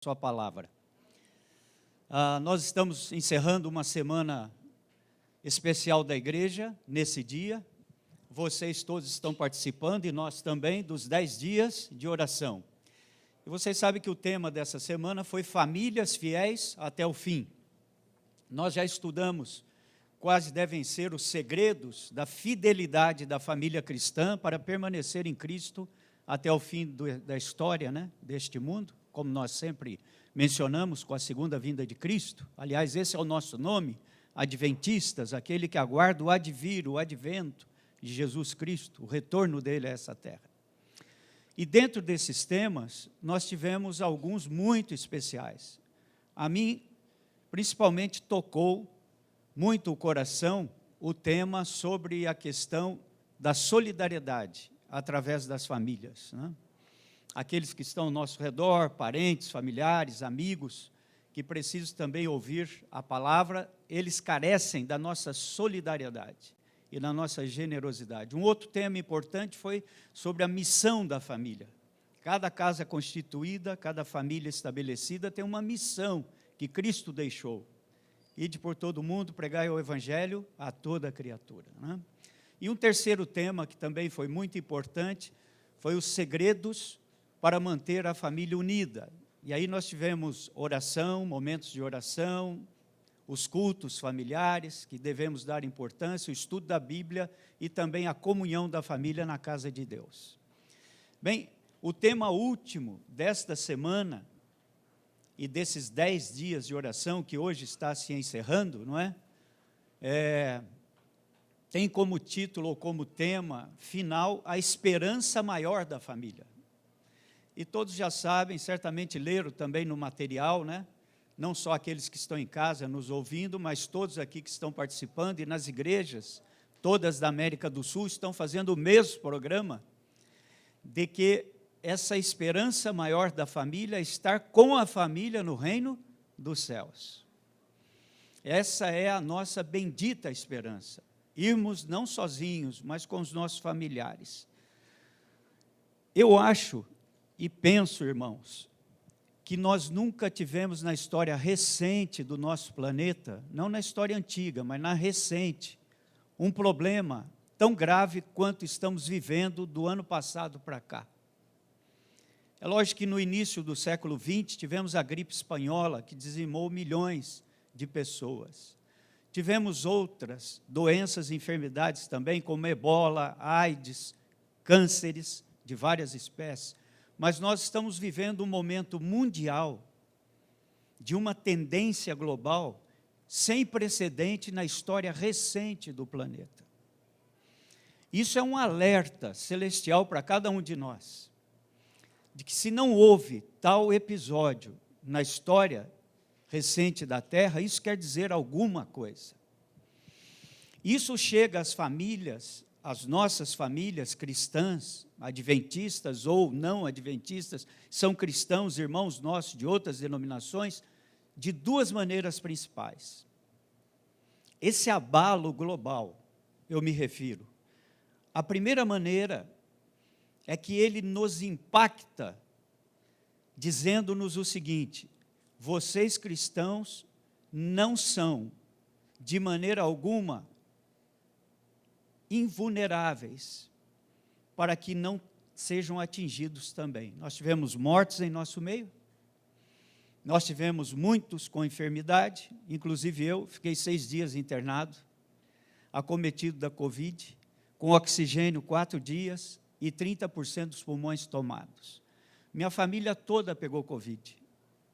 sua palavra. Nós estamos encerrando uma semana especial da igreja, nesse dia. Vocês todos estão participando, e nós também, dos 10 dias de oração. E vocês sabem que o tema dessa semana foi famílias fiéis até o fim. Nós já estudamos quais devem ser os segredos da fidelidade da família cristã para permanecer em Cristo até o fim da história, deste mundo, como nós sempre mencionamos com a segunda vinda de Cristo. Aliás, esse é o nosso nome, adventistas, aquele que aguarda o advir, o advento de Jesus Cristo, o retorno dele a essa terra. E dentro desses temas, nós tivemos alguns muito especiais. A mim, principalmente, tocou muito o coração o tema sobre a questão da solidariedade através das famílias, Aqueles que estão ao nosso redor, parentes, familiares, amigos, que precisam também ouvir a palavra, eles carecem da nossa solidariedade e da nossa generosidade. Um outro tema importante foi sobre a missão da família. Cada casa constituída, cada família estabelecida tem uma missão que Cristo deixou. Ide por todo o mundo, pregai o evangelho a toda criatura. E um terceiro tema, que também foi muito importante, foi os segredos para manter a família unida. E aí nós tivemos oração, momentos de oração, os cultos familiares, que devemos dar importância, o estudo da Bíblia e também a comunhão da família na casa de Deus. Bem, o tema último desta semana e desses 10 dias de oração, que hoje está se encerrando, tem como título ou como tema final a esperança maior da família. E todos já sabem, certamente leram também no material, não só aqueles que estão em casa nos ouvindo, mas todos aqui que estão participando, e nas igrejas, todas da América do Sul, estão fazendo o mesmo programa, de que essa esperança maior da família é estar com a família no reino dos céus. Essa é a nossa bendita esperança, irmos não sozinhos, mas com os nossos familiares. Eu acho e penso, irmãos, que nós nunca tivemos na história recente do nosso planeta, não na história antiga, mas na recente, um problema tão grave quanto estamos vivendo do ano passado para cá. É lógico que no início do século XX tivemos a gripe espanhola, que dizimou milhões de pessoas. Tivemos outras doenças e enfermidades também, como ebola, AIDS, cânceres de várias espécies. Mas nós estamos vivendo um momento mundial de uma tendência global sem precedente na história recente do planeta. Isso é um alerta celestial para cada um de nós, de que se não houve tal episódio na história recente da Terra, isso quer dizer alguma coisa. Isso chega às famílias, as nossas famílias cristãs, adventistas ou não adventistas, são cristãos, irmãos nossos de outras denominações, de duas maneiras principais. Esse abalo global, eu me refiro. A primeira maneira é que ele nos impacta, dizendo-nos o seguinte: vocês cristãos não são, de maneira alguma, invulneráveis, para que não sejam atingidos também. Nós tivemos mortes em nosso meio, nós tivemos muitos com enfermidade, inclusive eu, fiquei 6 dias internado, acometido da Covid, com oxigênio 4 dias e 30% dos pulmões tomados. Minha família toda pegou Covid,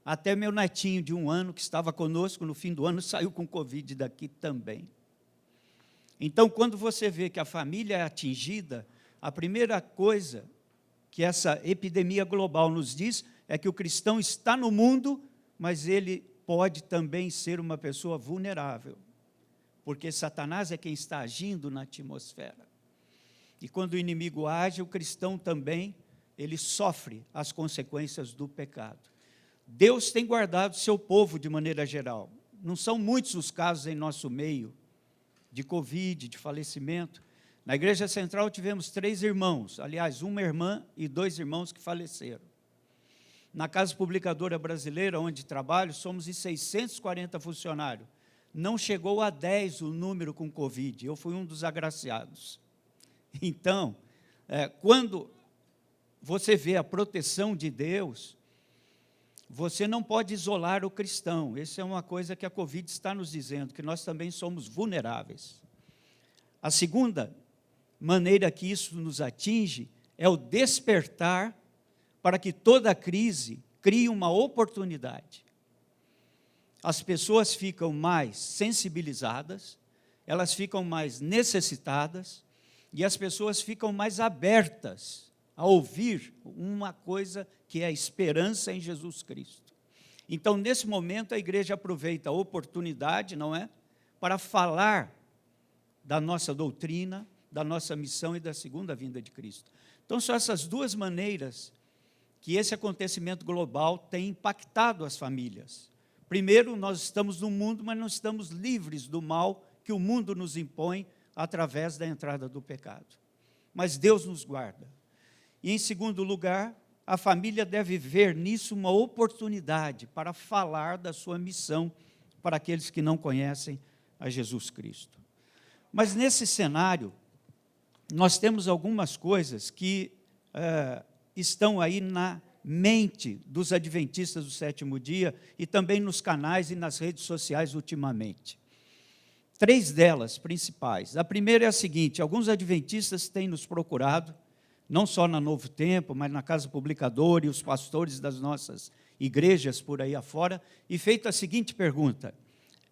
até meu netinho de 1 ano, que estava conosco no fim do ano, saiu com Covid daqui também. Então, quando você vê que a família é atingida, a primeira coisa que essa epidemia global nos diz é que o cristão está no mundo, mas ele pode também ser uma pessoa vulnerável, porque Satanás é quem está agindo na atmosfera. E quando o inimigo age, o cristão também, ele sofre as consequências do pecado. Deus tem guardado seu povo de maneira geral. Não são muitos os casos em nosso meio, de Covid, de falecimento. Na Igreja Central tivemos 3 irmãos, aliás, uma irmã e 2 irmãos que faleceram. Na Casa Publicadora Brasileira, onde trabalho, somos em 640 funcionários. Não chegou a 10 o número com Covid, eu fui um dos agraciados. Então, quando você vê a proteção de Deus, você não pode isolar o cristão. Essa é uma coisa que a Covid está nos dizendo, que nós também somos vulneráveis. A segunda maneira que isso nos atinge é o despertar para que toda crise crie uma oportunidade. As pessoas ficam mais sensibilizadas, elas ficam mais necessitadas, e as pessoas ficam mais abertas a ouvir uma coisa que é a esperança em Jesus Cristo. Então, nesse momento, a igreja aproveita a oportunidade, não é? Para falar da nossa doutrina, da nossa missão e da segunda vinda de Cristo. Então, são essas duas maneiras que esse acontecimento global tem impactado as famílias. Primeiro, nós estamos no mundo, mas não estamos livres do mal que o mundo nos impõe através da entrada do pecado. Mas Deus nos guarda. E, em segundo lugar, a família deve ver nisso uma oportunidade para falar da sua missão para aqueles que não conhecem a Jesus Cristo. Mas, nesse cenário, nós temos algumas coisas que estão aí na mente dos adventistas do sétimo dia e também nos canais e nas redes sociais ultimamente. 3 delas principais. A primeira é a seguinte: alguns adventistas têm nos procurado, não só na Novo Tempo, mas na Casa Publicadora e os pastores das nossas igrejas por aí afora, e feito a seguinte pergunta: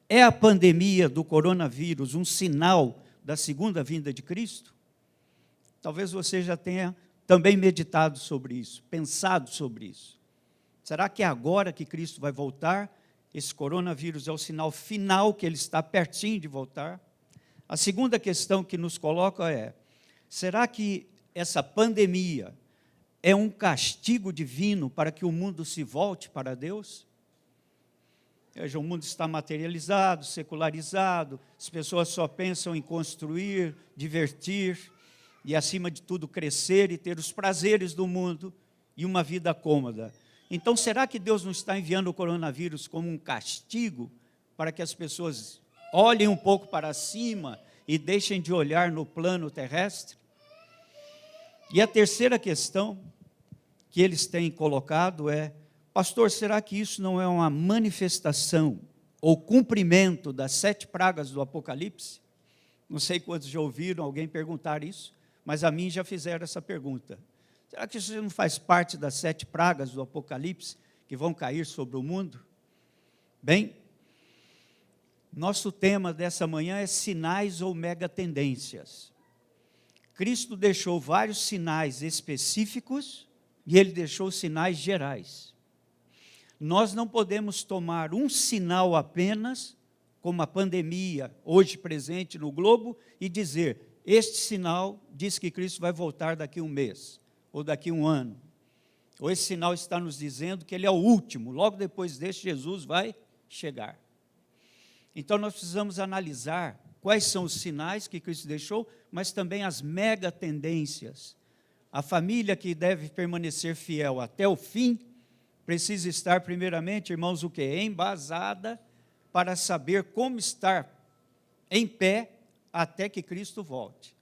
é a pandemia do coronavírus um sinal da segunda vinda de Cristo? Talvez você já tenha também meditado sobre isso, pensado sobre isso. Será que é agora que Cristo vai voltar? Esse coronavírus é o sinal final que ele está pertinho de voltar? A segunda questão que nos coloca é: será que essa pandemia é um castigo divino para que o mundo se volte para Deus? Veja, o mundo está materializado, secularizado, as pessoas só pensam em construir, divertir, e, acima de tudo, crescer e ter os prazeres do mundo e uma vida cômoda. Então, será que Deus não está enviando o coronavírus como um castigo para que as pessoas olhem um pouco para cima e deixem de olhar no plano terrestre? E a terceira questão que eles têm colocado é: pastor, será que isso não é uma manifestação ou cumprimento das 7 pragas do Apocalipse? Não sei quantos já ouviram alguém perguntar isso, mas a mim já fizeram essa pergunta. Será que isso não faz parte das 7 pragas do Apocalipse que vão cair sobre o mundo? Bem, nosso tema dessa manhã é sinais ou megatendências. Cristo deixou vários sinais específicos e ele deixou sinais gerais. Nós não podemos tomar um sinal apenas, como a pandemia hoje presente no globo, e dizer: este sinal diz que Cristo vai voltar daqui a um mês, ou daqui a um ano. Ou esse sinal está nos dizendo que ele é o último, logo depois deste Jesus vai chegar. Então nós precisamos analisar quais são os sinais que Cristo deixou, mas também as mega tendências. A família que deve permanecer fiel até o fim, precisa estar primeiramente, irmãos, o quê? Embasada para saber como estar em pé até que Cristo volte.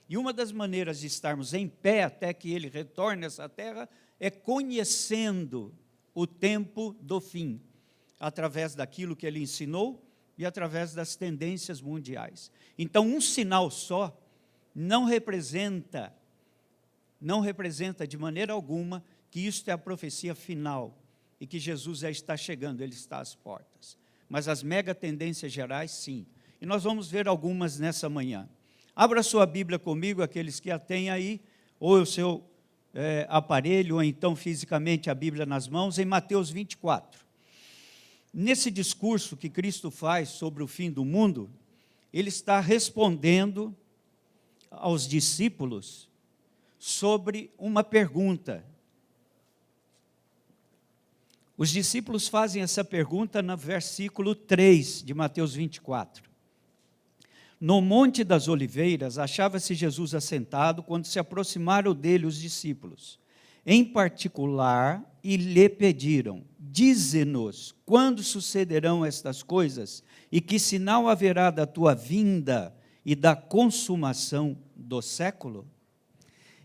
E uma das maneiras de estarmos em pé até que Ele retorne a essa terra é conhecendo o tempo do fim, através daquilo que Ele ensinou e através das tendências mundiais. Então, um sinal só não representa de maneira alguma que isto é a profecia final e que Jesus já está chegando, Ele está às portas. Mas as mega tendências gerais, sim. E nós vamos ver algumas nessa manhã. Abra sua Bíblia comigo, aqueles que a têm aí, ou o seu aparelho, ou então fisicamente a Bíblia nas mãos, em Mateus 24. Nesse discurso que Cristo faz sobre o fim do mundo, Ele está respondendo aos discípulos sobre uma pergunta. Os discípulos fazem essa pergunta no versículo 3 de Mateus 24. No Monte das Oliveiras, achava-se Jesus assentado quando se aproximaram dele os discípulos. em particular, e lhe pediram: dize-nos quando sucederão estas coisas, e que sinal haverá da tua vinda e da consumação do século?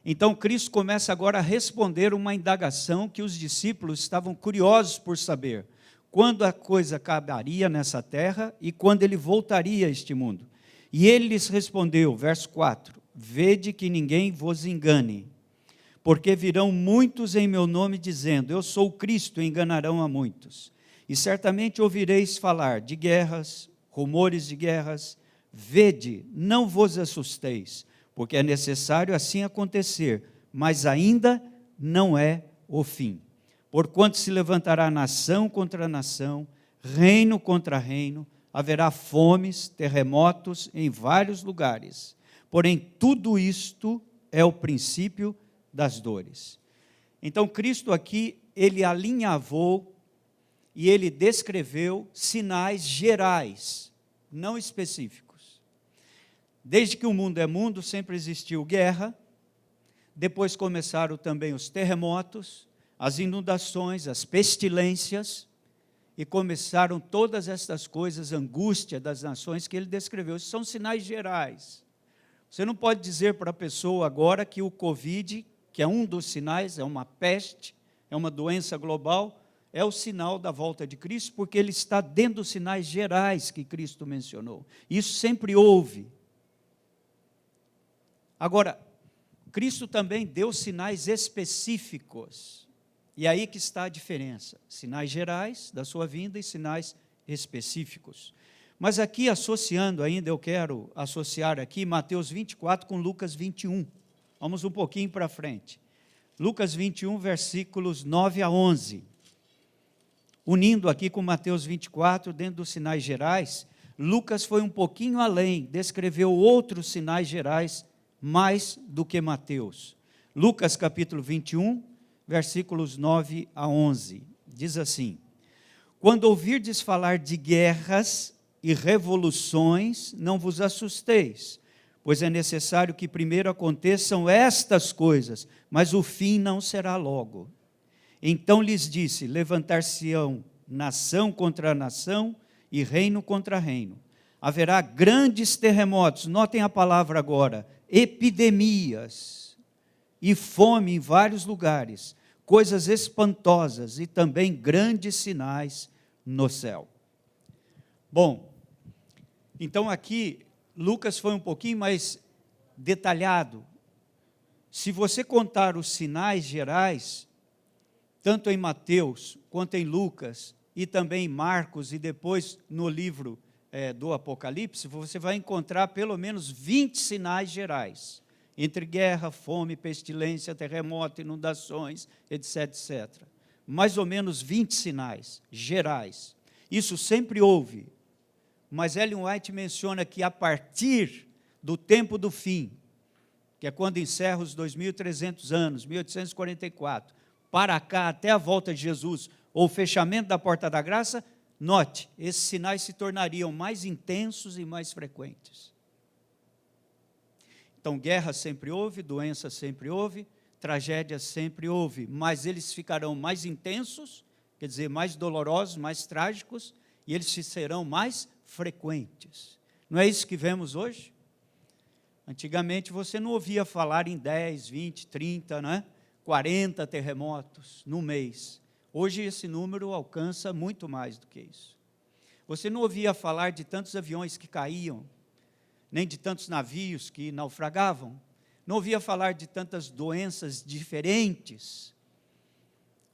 Então, Cristo começa agora a responder uma indagação que os discípulos estavam curiosos por saber: quando a coisa acabaria nessa terra e quando ele voltaria a este mundo. E ele lhes respondeu, verso 4, vede que ninguém vos engane, porque virão muitos em meu nome dizendo, eu sou o Cristo, e enganarão a muitos. E certamente ouvireis falar de guerras, rumores de guerras. Vede, não vos assusteis, porque é necessário assim acontecer, mas ainda não é o fim. Porquanto se levantará nação contra nação, reino contra reino, haverá fomes, terremotos em vários lugares. Porém, tudo isto é o princípio das dores. Então, Cristo aqui, ele alinhavou e ele descreveu sinais gerais, não específicos. Desde que o mundo é mundo, sempre existiu guerra, depois começaram também os terremotos, as inundações, as pestilências, e começaram todas estas coisas, angústia das nações que ele descreveu. Isso são sinais gerais. Você não pode dizer para a pessoa agora que o Covid, que é um dos sinais, é uma peste, é uma doença global, é o sinal da volta de Cristo, porque ele está dentro dos sinais gerais que Cristo mencionou. Isso sempre houve. Agora, Cristo também deu sinais específicos. E aí que está a diferença, sinais gerais da sua vinda e sinais específicos. Mas aqui, associando ainda, eu quero associar aqui Mateus 24 com Lucas 21. Vamos um pouquinho para frente. Lucas 21, versículos 9 a 11. Unindo aqui com Mateus 24, dentro dos sinais gerais, Lucas foi um pouquinho além, descreveu outros sinais gerais mais do que Mateus. Lucas capítulo 21, versículos 9 a 11, diz assim, quando ouvirdes falar de guerras e revoluções, não vos assusteis, pois é necessário que primeiro aconteçam estas coisas, mas o fim não será logo. Então lhes disse, levantar-se-ão nação contra nação e reino contra reino. Haverá grandes terremotos, notem a palavra agora, epidemias e fome em vários lugares, coisas espantosas e também grandes sinais no céu. Bom, então aqui Lucas foi um pouquinho mais detalhado. Se você contar os sinais gerais, tanto em Mateus quanto em Lucas e também em Marcos e depois no livro do Apocalipse, você vai encontrar pelo menos 20 sinais gerais. Entre guerra, fome, pestilência, terremoto, inundações, etc, etc. Mais ou menos 20 sinais gerais. Isso sempre houve. Mas Ellen White menciona que a partir do tempo do fim, que é quando encerra os 2.300 anos, 1844, para cá, até a volta de Jesus, ou o fechamento da porta da graça, note, esses sinais se tornariam mais intensos e mais frequentes. Então, guerra sempre houve, doença sempre houve, tragédia sempre houve, mas eles ficarão mais intensos, quer dizer, mais dolorosos, mais trágicos, e eles serão mais frequentes. Não é isso que vemos hoje? Antigamente você não ouvia falar em 10, 20, 30, né? 40 terremotos no mês. Hoje esse número alcança muito mais do que isso. Você não ouvia falar de tantos aviões que caíam, nem de tantos navios que naufragavam, não ouvia falar de tantas doenças diferentes.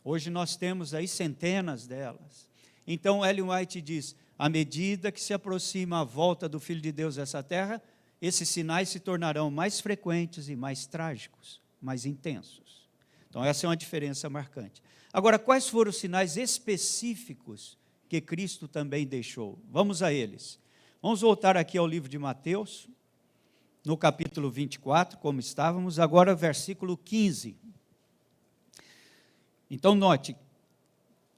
Hoje nós temos aí centenas delas. Então Ellen White diz, à medida que se aproxima a volta do Filho de Deus a essa terra, esses sinais se tornarão mais frequentes e mais trágicos, mais intensos. Então essa é uma diferença marcante. Agora, quais foram os sinais específicos que Cristo também deixou? Vamos a eles. Vamos voltar aqui ao livro de Mateus, no capítulo 24, como estávamos, agora versículo 15. Então, note,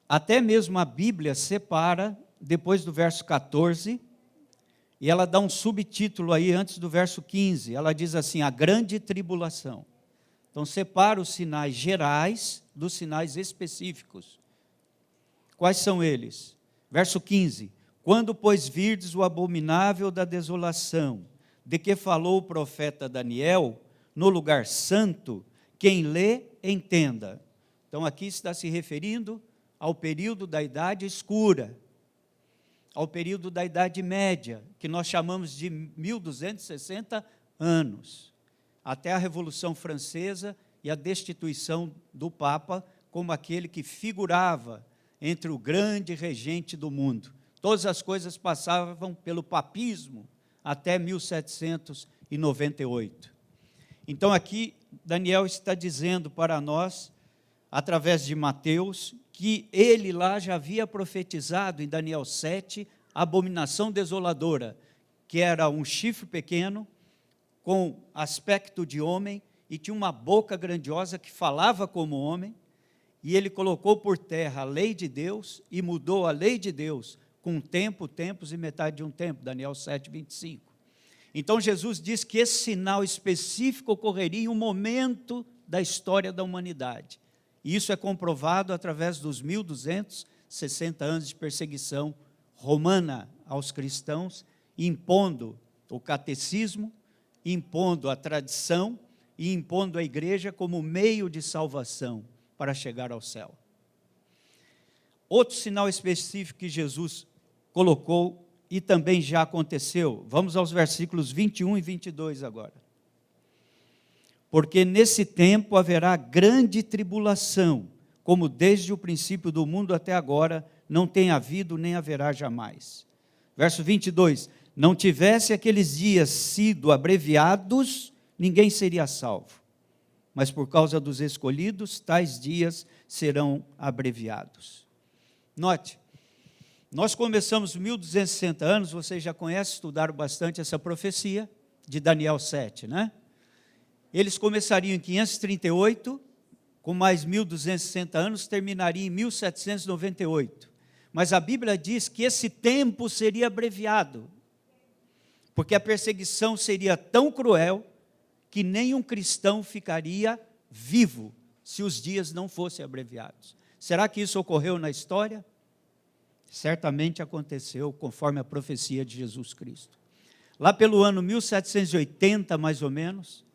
até mesmo a Bíblia separa, depois do verso 14, e ela dá um subtítulo aí antes do verso 15, ela diz assim, a grande tribulação. Então, separa os sinais gerais dos sinais específicos. Quais são eles? Verso 15. Quando, pois, virdes o abominável da desolação, de que falou o profeta Daniel, no lugar santo, quem lê, entenda. Então, aqui está se referindo ao período da Idade Escura, ao período da Idade Média, que nós chamamos de 1260 anos, até a Revolução Francesa e a destituição do Papa como aquele que figurava entre o grande regente do mundo. Todas as coisas passavam pelo papismo até 1798. Então aqui Daniel está dizendo para nós, através de Mateus, que ele lá já havia profetizado em Daniel 7, a abominação desoladora, que era um chifre pequeno, com aspecto de homem, e tinha uma boca grandiosa que falava como homem, e ele colocou por terra a lei de Deus, e mudou a lei de Deus, com um tempo, tempos e metade de um tempo, Daniel 7, 25. Então Jesus diz que esse sinal específico ocorreria em um momento da história da humanidade. E isso é comprovado através dos 1260 anos de perseguição romana aos cristãos, impondo o catecismo, impondo a tradição e impondo a igreja como meio de salvação para chegar ao céu. Outro sinal específico que Jesus colocou e também já aconteceu, vamos aos versículos 21 e 22 agora. Porque nesse tempo haverá grande tribulação, como desde o princípio do mundo até agora não tem havido nem haverá jamais. Verso 22, não tivesse aqueles dias sido abreviados, ninguém seria salvo. Mas por causa dos escolhidos, tais dias serão abreviados. Note, nós começamos 1260 anos, vocês já conhecem, estudaram bastante essa profecia de Daniel 7, né? Eles começariam em 538, com mais 1260 anos, terminaria em 1798. Mas a Bíblia diz que esse tempo seria abreviado, porque a perseguição seria tão cruel que nenhum cristão ficaria vivo se os dias não fossem abreviados. Será que isso ocorreu na história? Certamente aconteceu, conforme a profecia de Jesus Cristo. Lá pelo ano 1780, mais ou menos,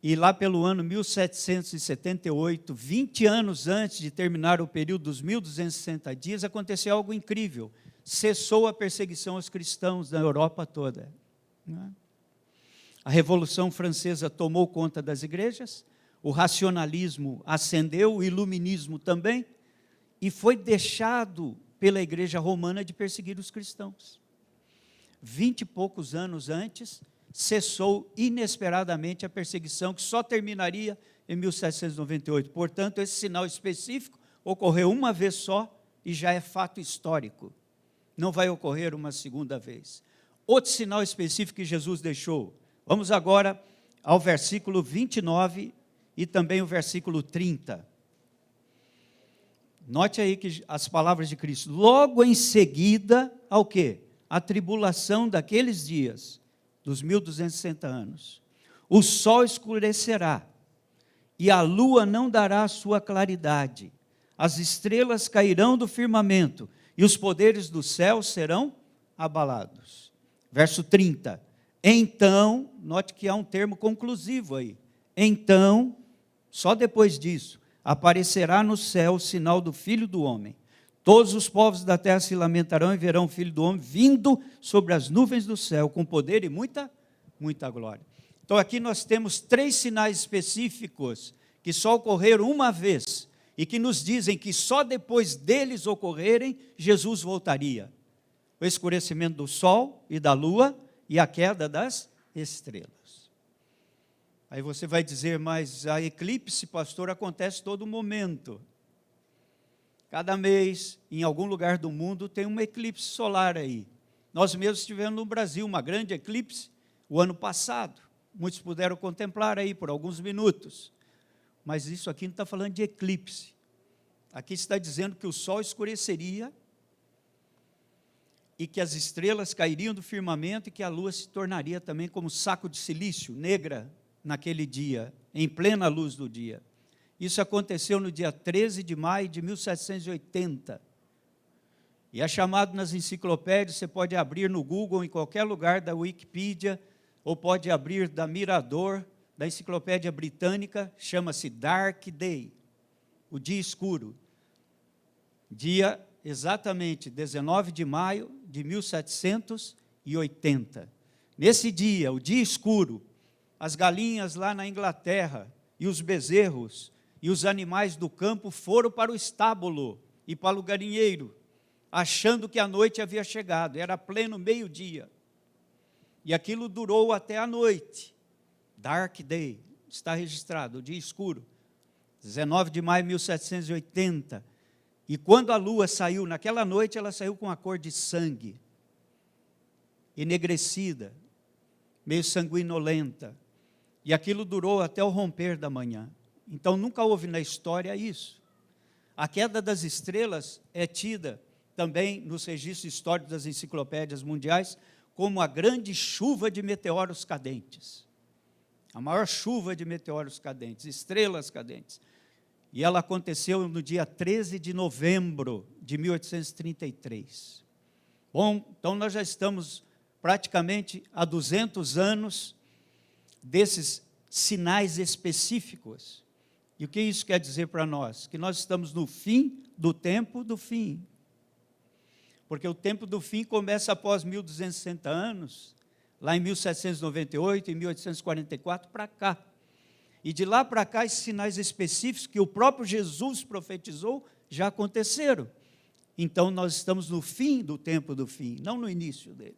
e lá pelo ano 1778, 20 anos antes de terminar o período dos 1260 dias, aconteceu algo incrível. Cessou a perseguição aos cristãos na Europa toda. A Revolução Francesa tomou conta das igrejas, o racionalismo ascendeu, o iluminismo também, e foi deixado pela igreja romana de perseguir os cristãos. 20 e poucos anos antes, cessou inesperadamente a perseguição, que só terminaria em 1798. Portanto, esse sinal específico ocorreu uma vez só e já é fato histórico. Não vai ocorrer uma segunda vez. Outro sinal específico que Jesus deixou. Vamos agora ao versículo 29 e também o versículo 30. Note aí que as palavras de Cristo. Logo em seguida, ao quê? A tribulação daqueles dias, dos 1260 anos. O sol escurecerá, e a lua não dará a sua claridade. As estrelas cairão do firmamento, e os poderes do céu serão abalados. Verso 30. Então, note que há um termo conclusivo aí. Então, só depois disso, aparecerá no céu o sinal do Filho do Homem. Todos os povos da terra se lamentarão e verão o Filho do Homem vindo sobre as nuvens do céu, com poder e muita glória. Então aqui nós temos 3 sinais específicos, que só ocorreram uma vez, e que nos dizem que só depois deles ocorrerem, Jesus voltaria. O escurecimento do sol e da lua, e a queda das estrelas. Aí você vai dizer, mas a eclipse, pastor, acontece todo momento. Cada mês, em algum lugar do mundo, tem uma eclipse solar aí. Nós mesmos tivemos no Brasil uma grande eclipse o ano passado. Muitos puderam contemplar aí por alguns minutos. Mas isso aqui não está falando de eclipse. Aqui está dizendo que o sol escureceria e que as estrelas cairiam do firmamento e que a lua se tornaria também como saco de silício, negra, naquele dia. em plena luz do dia. Isso aconteceu no dia 13 de maio de 1780. E é chamado nas enciclopédias, você pode abrir no Google, em qualquer lugar da Wikipedia, ou pode abrir da Mirador, da Enciclopédia Britânica, chama-se Dark Day, o dia escuro. Dia exatamente 19 de maio de 1780. Nesse dia, o dia escuro, as galinhas lá na Inglaterra, e os bezerros, e os animais do campo foram para o estábulo e para o galinheiro, achando que a noite havia chegado, era pleno meio-dia. E aquilo durou até a noite. Dark Day, está registrado, o dia escuro. 19 de maio de 1780. E quando a lua saiu, naquela noite, ela saiu com a cor de sangue, enegrecida, meio sanguinolenta. E aquilo durou até o romper da manhã. Então, nunca houve na história isso. A queda das estrelas é tida também nos registros históricos das enciclopédias mundiais como a grande chuva de meteoros cadentes. A maior chuva de meteoros cadentes, estrelas cadentes. E ela aconteceu no dia 13 de novembro de 1833. Bom, então nós já estamos praticamente há 200 anos desses sinais específicos. E o que isso quer dizer para nós? Que nós estamos no fim do tempo do fim. Porque o tempo do fim começa após 1260 anos, lá em 1798, em 1844, para cá. E de lá para cá, esses sinais específicos que o próprio Jesus profetizou já aconteceram. Então, nós estamos no fim do tempo do fim, não no início dele.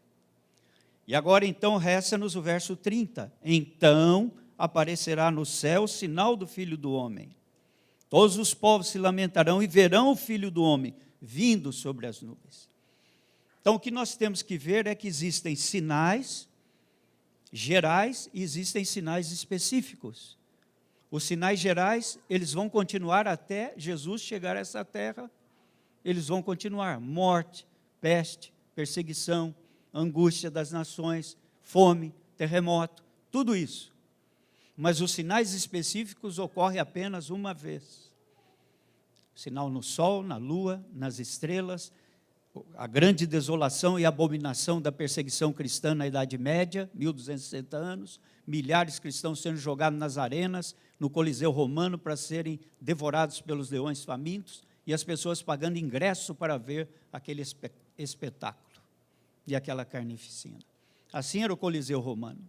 E agora, então, resta-nos o verso 30. Então aparecerá no céu o sinal do Filho do Homem. Todos os povos se lamentarão e verão o Filho do Homem vindo sobre as nuvens. Então, o que nós temos que ver é que existem sinais gerais e existem sinais específicos. Os sinais gerais, eles vão continuar até Jesus chegar a essa terra. Eles vão continuar: morte, peste, perseguição, angústia das nações, fome, terremoto, tudo isso. Mas os sinais específicos ocorrem apenas uma vez. Sinal no sol, na lua, nas estrelas, a grande desolação e abominação da perseguição cristã na Idade Média, 1260 anos, milhares de cristãos sendo jogados nas arenas, no Coliseu Romano, para serem devorados pelos leões famintos, e as pessoas pagando ingresso para ver aquele espetáculo e aquela carnificina. Assim era o Coliseu Romano.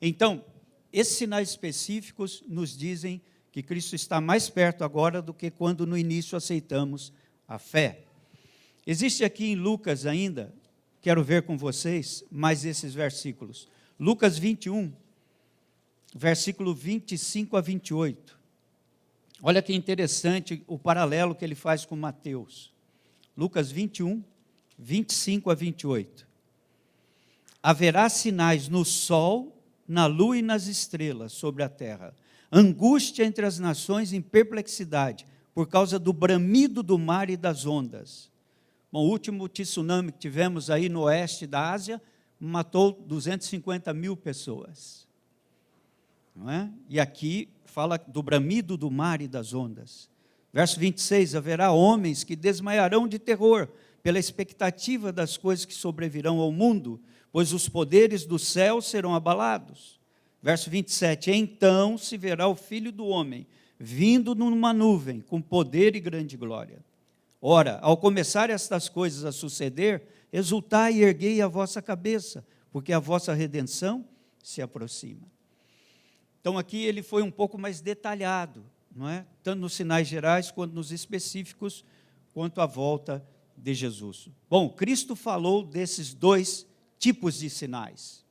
Então, esses sinais específicos nos dizem que Cristo está mais perto agora do que quando no início aceitamos a fé. Existe aqui em Lucas ainda, quero ver com vocês mais esses versículos. Lucas 21, versículo 25 a 28. Olha que interessante o paralelo que ele faz com Mateus. Lucas 21, 25 a 28. Haverá sinais no sol, na lua e nas estrelas sobre a terra. Angústia entre as nações em perplexidade, por causa do bramido do mar e das ondas. Bom, o último tsunami que tivemos aí no oeste da Ásia matou 250 mil pessoas. Não é? E aqui fala do bramido do mar e das ondas. Verso 26, haverá homens que desmaiarão de terror pela expectativa das coisas que sobrevirão ao mundo, pois os poderes do céu serão abalados. Verso 27, então se verá o Filho do Homem vindo numa nuvem com poder e grande glória. Ora, ao começar estas coisas a suceder, exultai e erguei a vossa cabeça, porque a vossa redenção se aproxima. Então aqui ele foi um pouco mais detalhado, não é? Tanto nos sinais gerais quanto nos específicos, quanto à volta de Jesus. Bom, Cristo falou desses dois tipos de sinais.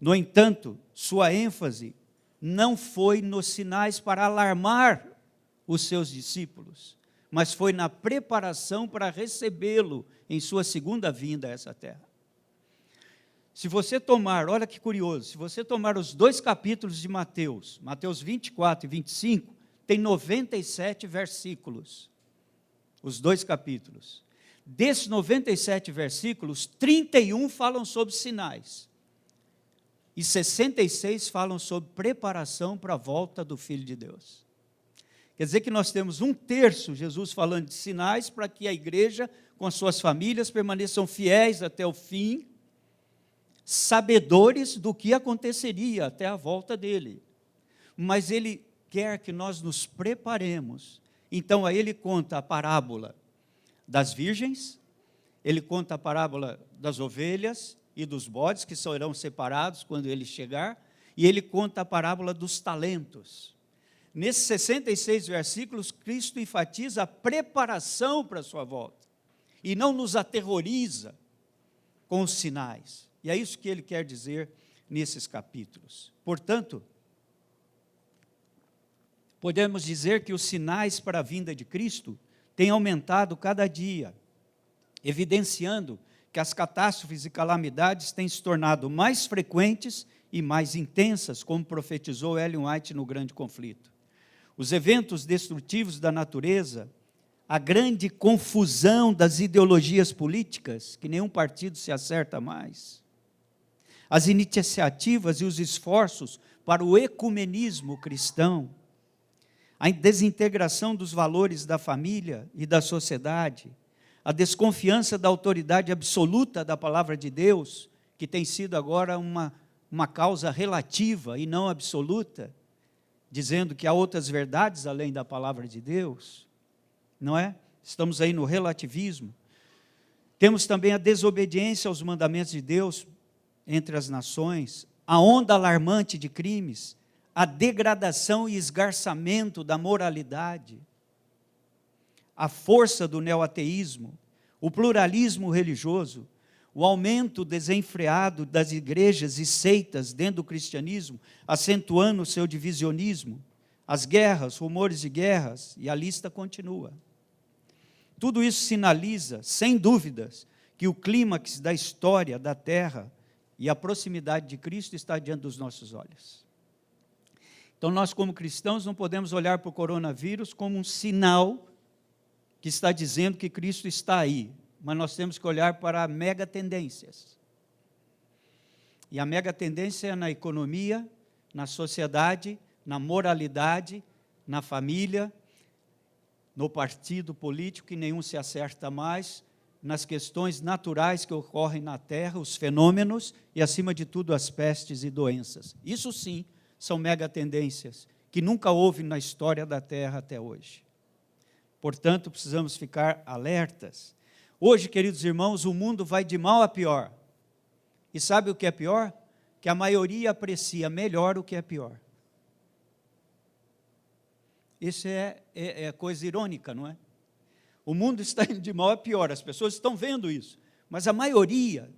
No entanto, sua ênfase não foi nos sinais para alarmar os seus discípulos, mas foi na preparação para recebê-lo em sua segunda vinda a essa terra. Se você tomar, olha que curioso, se você tomar os dois capítulos de Mateus, Mateus 24 e 25, tem 97 versículos, os dois capítulos. Desses 97 versículos, 31 falam sobre sinais. e 66 falam sobre preparação para a volta do Filho de Deus. Quer dizer que nós temos 1/3 Jesus falando de sinais para que a igreja, com as suas famílias, permaneçam fiéis até o fim, sabedores do que aconteceria até a volta dele. Mas ele quer que nós nos preparemos. Então, aí ele conta a parábola das virgens, ele conta a parábola das ovelhas e dos bodes, que serão separados quando ele chegar, e ele conta a parábola dos talentos. Nesses 66 versículos, Cristo enfatiza a preparação para a sua volta, e não nos aterroriza com os sinais. E é isso que ele quer dizer nesses capítulos. Portanto, podemos dizer que os sinais para a vinda de Cristo têm aumentado cada dia, evidenciando que as catástrofes e calamidades têm se tornado mais frequentes e mais intensas, como profetizou Ellen White no Grande Conflito. Os eventos destrutivos da natureza, a grande confusão das ideologias políticas, que nenhum partido se acerta mais, as iniciativas e os esforços para o ecumenismo cristão, a desintegração dos valores da família e da sociedade, a desconfiança da autoridade absoluta da palavra de Deus, que tem sido agora uma causa relativa e não absoluta, dizendo que há outras verdades além da palavra de Deus, não é? Estamos aí no relativismo. Temos também a desobediência aos mandamentos de Deus entre as nações, a onda alarmante de crimes, a degradação e esgarçamento da moralidade, a força do neoateísmo, o pluralismo religioso, o aumento desenfreado das igrejas e seitas dentro do cristianismo, acentuando o seu divisionismo, as guerras, rumores de guerras, e a lista continua. Tudo isso sinaliza, sem dúvidas, que o clímax da história da terra e a proximidade de Cristo está diante dos nossos olhos. Então, nós como cristãos não podemos olhar para o coronavírus como um sinal que está dizendo que Cristo está aí, mas nós temos que olhar para mega tendências. E a mega tendência é na economia, na sociedade, na moralidade, na família, no partido político, que nenhum se acerta mais, nas questões naturais que ocorrem na terra, os fenômenos e, acima de tudo, as pestes e doenças. Isso sim são mega tendências que nunca houve na história da terra até hoje. Portanto, precisamos ficar alertas. Hoje, queridos irmãos, o mundo vai de mal a pior. E sabe o que é pior? Que a maioria aprecia melhor o que é pior. Isso é coisa irônica, não é? O mundo está indo de mal a pior, as pessoas estão vendo isso, mas a maioria,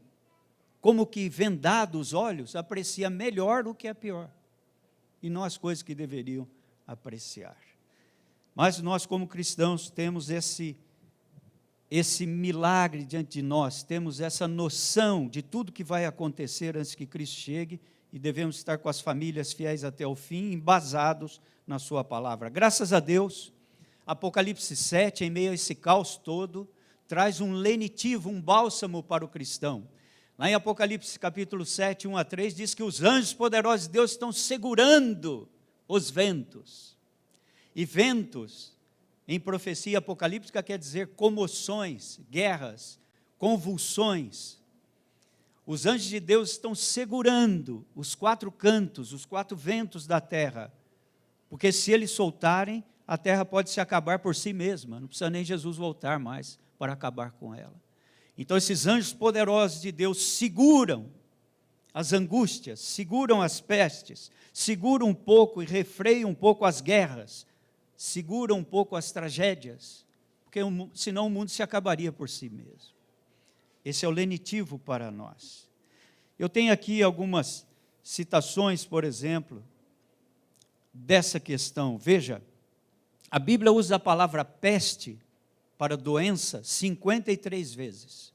como que vendado os olhos, aprecia melhor o que é pior, e não as coisas que deveriam apreciar. Mas nós, como cristãos, temos esse milagre diante de nós, temos essa noção de tudo que vai acontecer antes que Cristo chegue, e devemos estar com as famílias fiéis até o fim, embasados na sua palavra. Graças a Deus, Apocalipse 7, em meio a esse caos todo, traz um lenitivo, um bálsamo para o cristão. Lá em Apocalipse capítulo 7, 1 a 3, diz que os anjos poderosos de Deus estão segurando os ventos. E ventos, em profecia apocalíptica, quer dizer comoções, guerras, convulsões. Os anjos de Deus estão segurando os 4 cantos, os 4 ventos da terra, porque se eles soltarem, a terra pode se acabar por si mesma, não precisa nem Jesus voltar mais para acabar com ela. Então esses anjos poderosos de Deus seguram as angústias, seguram as pestes, seguram um pouco e refreiam um pouco as guerras, seguram um pouco as tragédias, porque senão o mundo se acabaria por si mesmo. Esse é o lenitivo para nós. Eu tenho aqui algumas citações, por exemplo, dessa questão. Veja, a Bíblia usa a palavra peste para doença 53 vezes.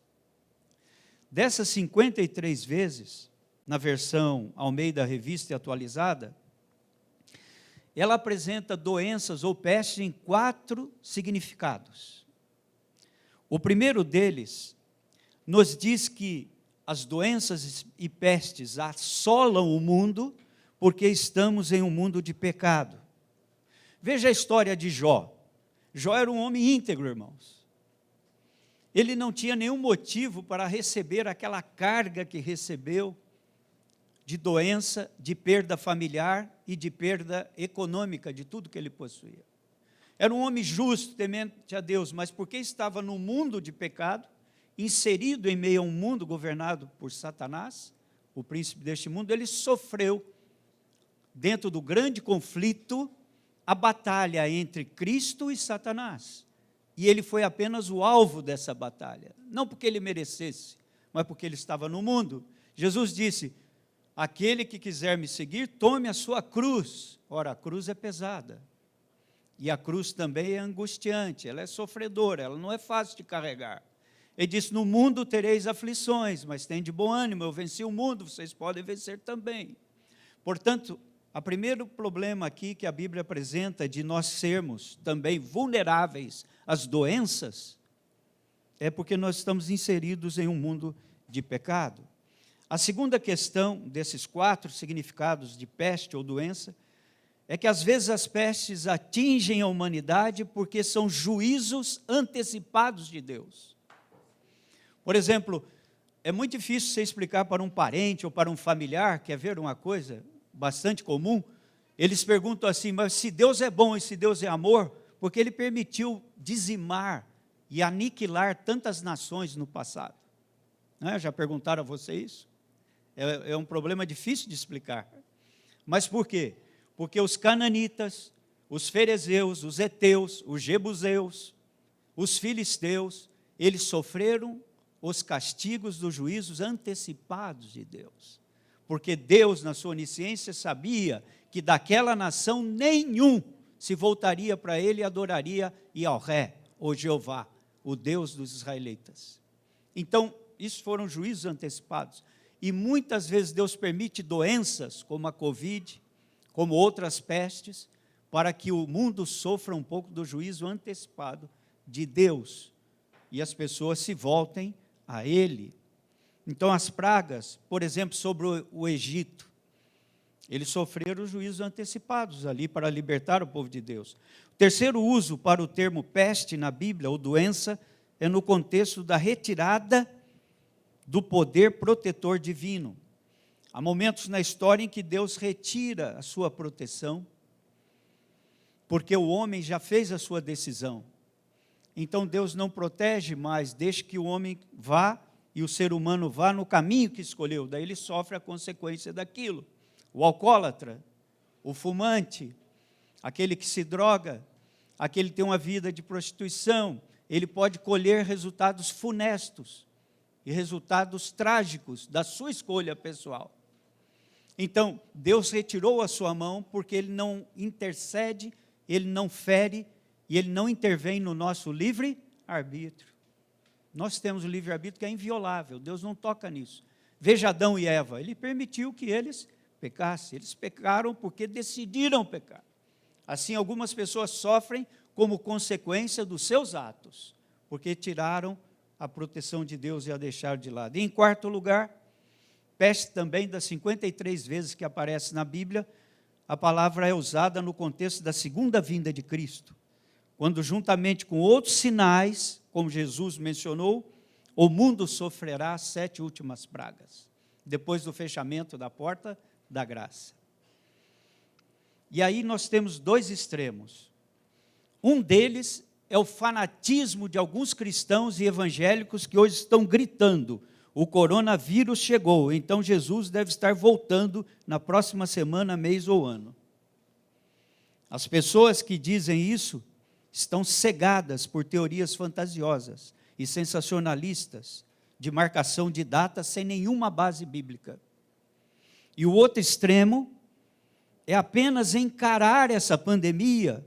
Dessas 53 vezes, na versão Almeida Revista e Atualizada, ela apresenta doenças ou pestes em 4 significados. O primeiro deles nos diz que as doenças e pestes assolam o mundo porque estamos em um mundo de pecado. Veja a história de Jó. Jó era um homem íntegro, irmãos. Ele não tinha nenhum motivo para receber aquela carga que recebeu de doença, de perda familiar e de perda econômica de tudo que ele possuía. Era um homem justo, temente a Deus, mas porque estava num mundo de pecado, inserido em meio a um mundo governado por Satanás, o príncipe deste mundo, ele sofreu, dentro do grande conflito, a batalha entre Cristo e Satanás. E ele foi apenas o alvo dessa batalha, não porque ele merecesse, mas porque ele estava no mundo. Jesus disse: aquele que quiser me seguir, tome a sua cruz. Ora, a cruz é pesada. E a cruz também é angustiante, ela é sofredora, ela não é fácil de carregar. Ele disse: no mundo tereis aflições, mas tem de bom ânimo, eu venci o mundo, vocês podem vencer também. Portanto, o primeiro problema aqui que a Bíblia apresenta de nós sermos também vulneráveis às doenças, é porque nós estamos inseridos em um mundo de pecado. A segunda questão desses 4 significados de peste ou doença, é que às vezes as pestes atingem a humanidade porque são juízos antecipados de Deus. Por exemplo, é muito difícil você explicar para um parente ou para um familiar, quer ver uma coisa bastante comum? Eles perguntam assim: mas se Deus é bom e se Deus é amor, por que Ele permitiu dizimar e aniquilar tantas nações no passado? Já perguntaram a você isso? É um problema difícil de explicar. Mas por quê? Porque os cananitas, os ferezeus, os heteus, os jebuseus, os filisteus, eles sofreram os castigos dos juízos antecipados de Deus. Porque Deus, na sua onisciência, sabia que daquela nação nenhum se voltaria para ele e adoraria Yahvé, ou Jeová, o Deus dos israelitas. Então, isso foram juízos antecipados. E muitas vezes Deus permite doenças, como a Covid, como outras pestes, para que o mundo sofra um pouco do juízo antecipado de Deus, e as pessoas se voltem a Ele. Então, as pragas, por exemplo, sobre o Egito, eles sofreram juízos antecipados ali para libertar o povo de Deus. O terceiro uso para o termo peste na Bíblia, ou doença, é no contexto da retirada do poder protetor divino. Há momentos na história em que Deus retira a sua proteção, porque o homem já fez a sua decisão. Então Deus não protege mais, deixa que o homem vá e o ser humano vá no caminho que escolheu, daí ele sofre a consequência daquilo. O alcoólatra, o fumante, aquele que se droga, aquele que tem uma vida de prostituição, ele pode colher resultados funestos e resultados trágicos da sua escolha pessoal. Então, Deus retirou a sua mão porque Ele não intercede, Ele não fere e Ele não intervém no nosso livre-arbítrio. Nós temos o livre-arbítrio que é inviolável, Deus não toca nisso. Veja Adão e Eva, Ele permitiu que eles pecassem, eles pecaram porque decidiram pecar. Assim, algumas pessoas sofrem como consequência dos seus atos, porque tiraram a proteção de Deus e a deixaram de lado. E em quarto lugar, peste também, das 53 vezes que aparece na Bíblia, a palavra é usada no contexto da segunda vinda de Cristo, quando juntamente com outros sinais, como Jesus mencionou, o mundo sofrerá as 7 últimas pragas, depois do fechamento da porta da graça. E aí nós temos 2 extremos. Um deles é o fanatismo de alguns cristãos e evangélicos que hoje estão gritando: o coronavírus chegou, então Jesus deve estar voltando na próxima semana, mês ou ano. As pessoas que dizem isso estão cegadas por teorias fantasiosas e sensacionalistas de marcação de datas sem nenhuma base bíblica. E o outro extremo é apenas encarar essa pandemia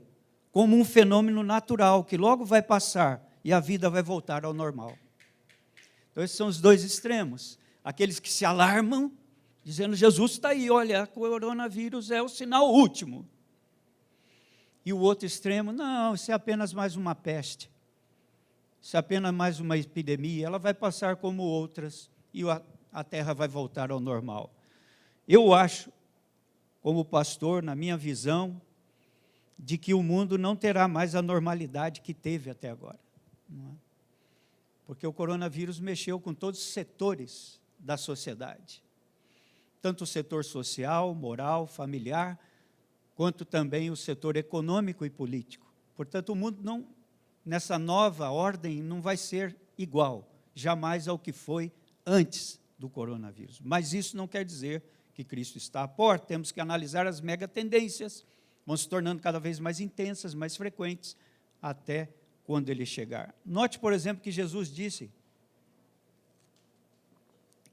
como um fenômeno natural, que logo vai passar e a vida vai voltar ao normal. Então, esses são os 2 extremos. Aqueles que se alarmam, dizendo: Jesus está aí, olha, o coronavírus é o sinal último. E o outro extremo: não, isso é apenas mais uma peste. Isso é apenas mais uma epidemia, ela vai passar como outras, e a terra vai voltar ao normal. Eu acho, como pastor, na minha visão, de que o mundo não terá mais a normalidade que teve até agora. Não é? Porque o coronavírus mexeu com todos os setores da sociedade. Tanto o setor social, moral, familiar, quanto também o setor econômico e político. Portanto, o mundo não, nessa nova ordem não vai ser igual, jamais ao que foi antes do coronavírus. Mas isso não quer dizer que Cristo está à porta. Temos que analisar as megatendências, vão se tornando cada vez mais intensas, mais frequentes, até quando ele chegar. Note, por exemplo, que Jesus disse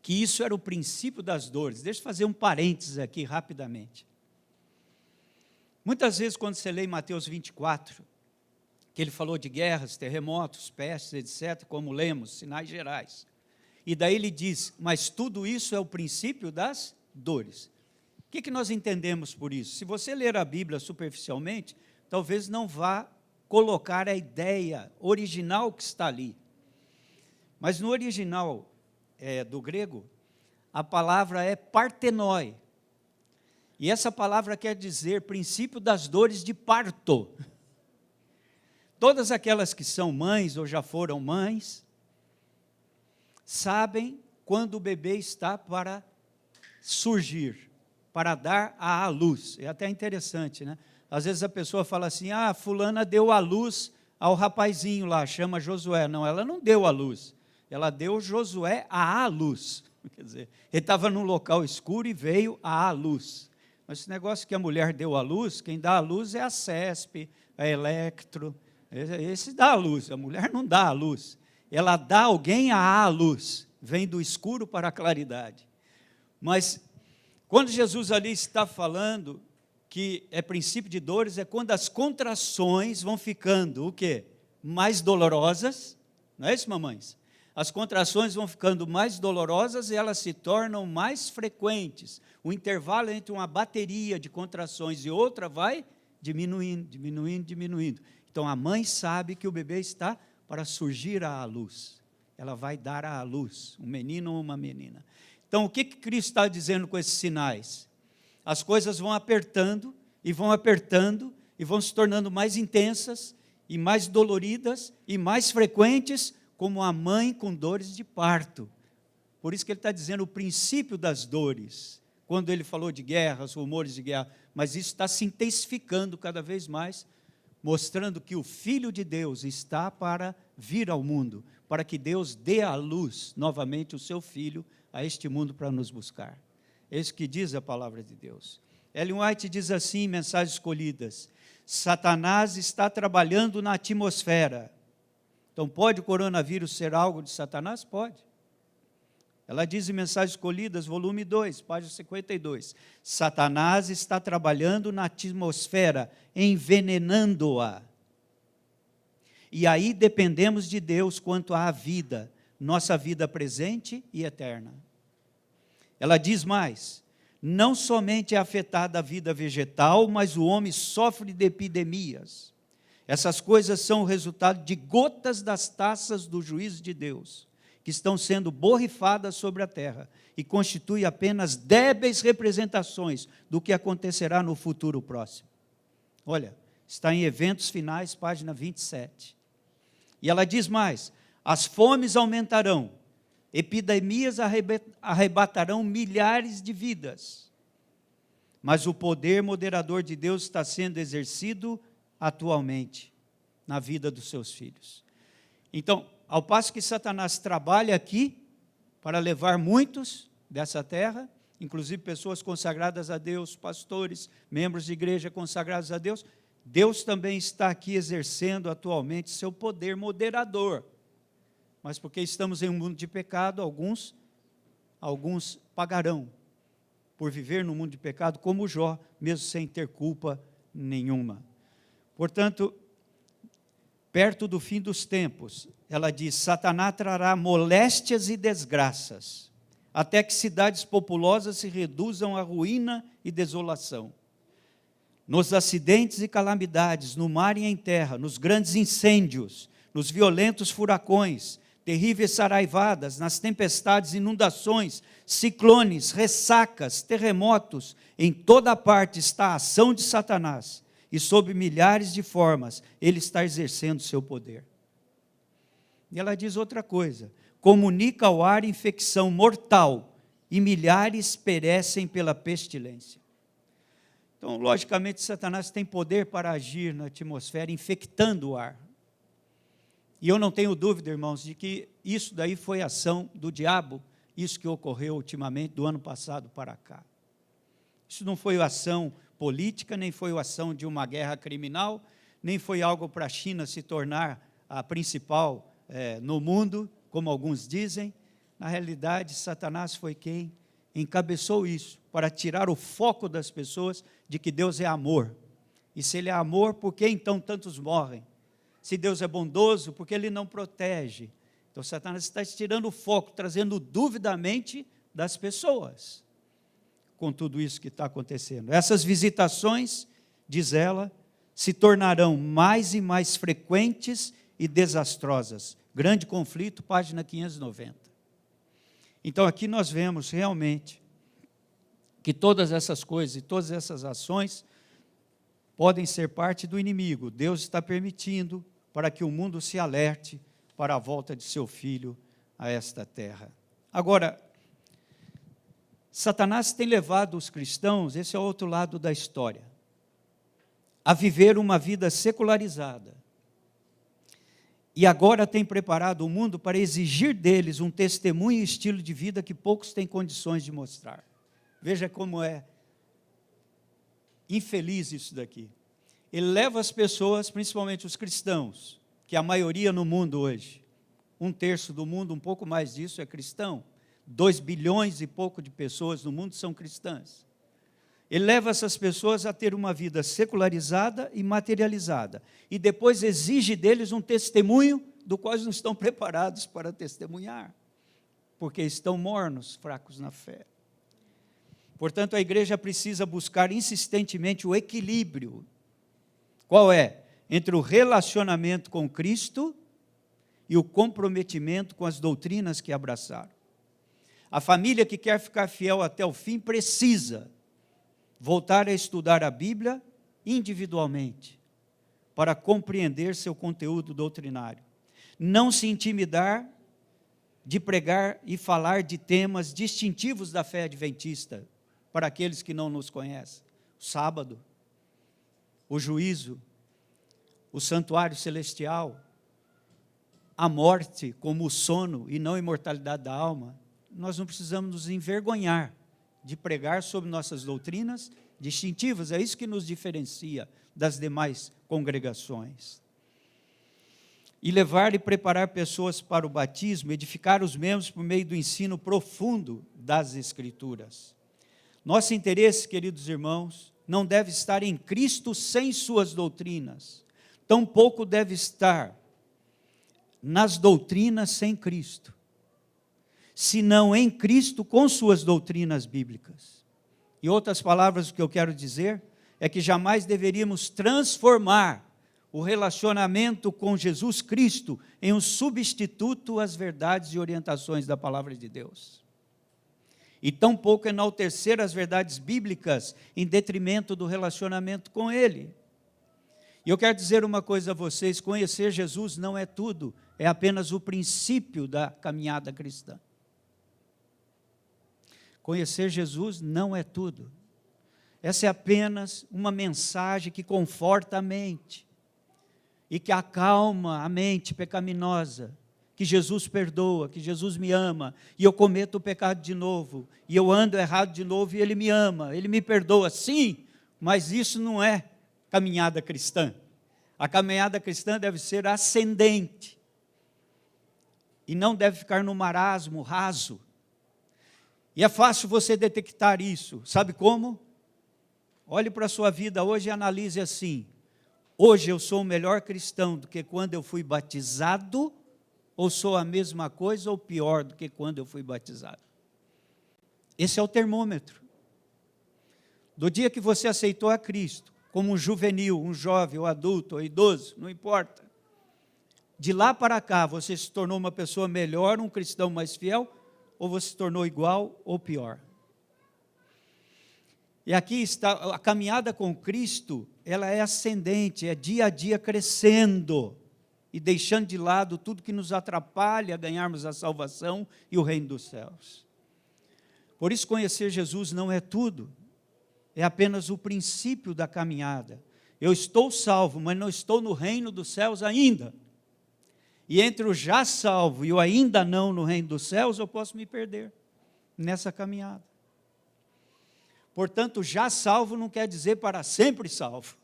que isso era o princípio das dores. Deixa eu fazer um parênteses aqui rapidamente. Muitas vezes, quando você lê em Mateus 24, que ele falou de guerras, terremotos, pestes, etc., como lemos, sinais gerais. E daí ele diz, mas tudo isso é o princípio das dores. O que nós entendemos por isso? Se você ler a Bíblia superficialmente, talvez não vá colocar a ideia original que está ali. Mas no original do grego, a palavra é partenoi. E essa palavra quer dizer princípio das dores de parto. Todas aquelas que são mães ou já foram mães, sabem quando o bebê está para surgir, para dar à luz. É até interessante, né? Às vezes a pessoa fala assim, fulana deu à luz ao rapazinho lá, chama Josué. Não, ela não deu à luz, ela deu Josué à luz. Quer dizer, ele estava num local escuro e veio à luz. Mas esse negócio que a mulher deu à luz, quem dá à luz é a CESP, a Electro, esse dá à luz, a mulher não dá à luz. Ela dá alguém à luz, vem do escuro para a claridade. Mas, quando Jesus ali está falando que é princípio de dores, é quando as contrações vão ficando, o quê? Mais dolorosas, não é isso, mamães? As contrações vão ficando mais dolorosas e elas se tornam mais frequentes. O intervalo entre uma bateria de contrações e outra vai diminuindo, diminuindo, diminuindo. Então, a mãe sabe que o bebê está para surgir à luz. Ela vai dar à luz, um menino ou uma menina. Então, o que Cristo está dizendo com esses sinais? As coisas vão apertando, e vão se tornando mais intensas, e mais doloridas, e mais frequentes, como a mãe com dores de parto. Por isso que ele está dizendo o princípio das dores, quando ele falou de guerras, rumores de guerra, mas isso está se intensificando cada vez mais, mostrando que o Filho de Deus está para vir ao mundo, para que Deus dê à luz novamente o seu Filho a este mundo para nos buscar. É isso que diz a palavra de Deus. Ellen White diz assim em Mensagens Escolhidas, Satanás está trabalhando na atmosfera. Então, pode o coronavírus ser algo de Satanás? Pode. Ela diz em Mensagens Escolhidas, volume 2, página 52, Satanás está trabalhando na atmosfera, envenenando-a. E aí dependemos de Deus quanto à vida, nossa vida presente e eterna. Ela diz mais, não somente é afetada a vida vegetal, mas o homem sofre de epidemias. Essas coisas são o resultado de gotas das taças do juízo de Deus, que estão sendo borrifadas sobre a terra, e constituem apenas débeis representações do que acontecerá no futuro próximo. Olha, está em Eventos Finais, página 27. E ela diz mais, as fomes aumentarão, epidemias arrebatarão milhares de vidas, mas o poder moderador de Deus está sendo exercido atualmente na vida dos seus filhos. Então, ao passo que Satanás trabalha aqui para levar muitos dessa terra, inclusive pessoas consagradas a Deus, pastores, membros de igreja consagrados a Deus, Deus também está aqui exercendo atualmente seu poder moderador. Mas porque estamos em um mundo de pecado, alguns pagarão por viver no mundo de pecado, como Jó, mesmo sem ter culpa nenhuma. Portanto, perto do fim dos tempos, ela diz, Satanás trará moléstias e desgraças, até que cidades populosas se reduzam à ruína e desolação. Nos acidentes e calamidades, no mar e em terra, nos grandes incêndios, nos violentos furacões, terríveis saraivadas, nas tempestades, inundações, ciclones, ressacas, terremotos, em toda parte está a ação de Satanás, e sob milhares de formas ele está exercendo seu poder. E ela diz outra coisa: comunica ao ar infecção mortal, e milhares perecem pela pestilência. Então, logicamente, Satanás tem poder para agir na atmosfera, infectando o ar. E eu não tenho dúvida, irmãos, de que isso daí foi ação do diabo, isso que ocorreu ultimamente, do ano passado para cá. Isso não foi ação política, nem foi ação de uma guerra criminal, nem foi algo para a China se tornar a principal no mundo, como alguns dizem. Na realidade, Satanás foi quem encabeçou isso, para tirar o foco das pessoas de que Deus é amor. E se Ele é amor, por que então tantos morrem? Se Deus é bondoso, por que Ele não protege? Então Satanás está tirando o foco, trazendo dúvida à mente das pessoas, com tudo isso que está acontecendo. Essas visitações, diz ela, se tornarão mais e mais frequentes e desastrosas. Grande Conflito, página 590. Então aqui nós vemos realmente que todas essas coisas e todas essas ações podem ser parte do inimigo. Deus está permitindo para que o mundo se alerte para a volta de seu Filho a esta terra. Agora, Satanás tem levado os cristãos, esse é o outro lado da história, a viver uma vida secularizada. E agora tem preparado o mundo para exigir deles um testemunho e estilo de vida que poucos têm condições de mostrar. Veja como é infeliz isso daqui. Ele leva as pessoas, principalmente os cristãos, que a maioria no mundo hoje, 1/3 do mundo, um pouco mais disso é cristão, 2 bilhões e pouco de pessoas no mundo são cristãs. Ele leva essas pessoas a ter uma vida secularizada e materializada, e depois exige deles um testemunho do qual eles não estão preparados para testemunhar, porque estão mornos, fracos na fé. Portanto, a igreja precisa buscar insistentemente o equilíbrio. Qual é? Entre o relacionamento com Cristo e o comprometimento com as doutrinas que abraçaram. A família que quer ficar fiel até o fim precisa voltar a estudar a Bíblia individualmente, para compreender seu conteúdo doutrinário. Não se intimidar de pregar e falar de temas distintivos da fé adventista, para aqueles que não nos conhecem. O sábado, o juízo, o santuário celestial, a morte como o sono e não a imortalidade da alma. Nós não precisamos nos envergonhar de pregar sobre nossas doutrinas distintivas, é isso que nos diferencia das demais congregações. E levar e preparar pessoas para o batismo, edificar os membros por meio do ensino profundo das Escrituras. Nosso interesse, queridos irmãos, não deve estar em Cristo sem suas doutrinas, tampouco deve estar nas doutrinas sem Cristo, senão em Cristo com suas doutrinas bíblicas. Em outras palavras, o que eu quero dizer é que jamais deveríamos transformar o relacionamento com Jesus Cristo em um substituto às verdades e orientações da palavra de Deus. E tampouco enaltecer as verdades bíblicas em detrimento do relacionamento com Ele. E eu quero dizer uma coisa a vocês: conhecer Jesus não é tudo, é apenas o princípio da caminhada cristã. Conhecer Jesus não é tudo. Essa é apenas uma mensagem que conforta a mente e que acalma a mente pecaminosa, que Jesus perdoa, que Jesus me ama, e eu cometo o pecado de novo, e eu ando errado de novo, e Ele me ama, Ele me perdoa, sim, mas isso não é caminhada cristã. A caminhada cristã deve ser ascendente, e não deve ficar no marasmo raso. E é fácil você detectar isso, sabe como? Olhe para a sua vida hoje e analise assim: hoje eu sou um melhor cristão do que quando eu fui batizado, ou sou a mesma coisa ou pior do que quando eu fui batizado? Esse é o termômetro. Do dia que você aceitou a Cristo, como um juvenil, um jovem, ou adulto, ou idoso, não importa. de lá para cá, você se tornou uma pessoa melhor, um cristão mais fiel, ou você se tornou igual ou pior? E aqui está, a caminhada com Cristo, ela é ascendente, é dia a dia crescendo, e deixando de lado tudo que nos atrapalha a ganharmos a salvação e o reino dos céus. Por isso, conhecer Jesus não é tudo, é apenas o princípio da caminhada. Eu estou salvo, mas não estou no reino dos céus ainda. E entre o já salvo e o ainda não no reino dos céus, eu posso me perder nessa caminhada. Portanto, já salvo não quer dizer para sempre salvo.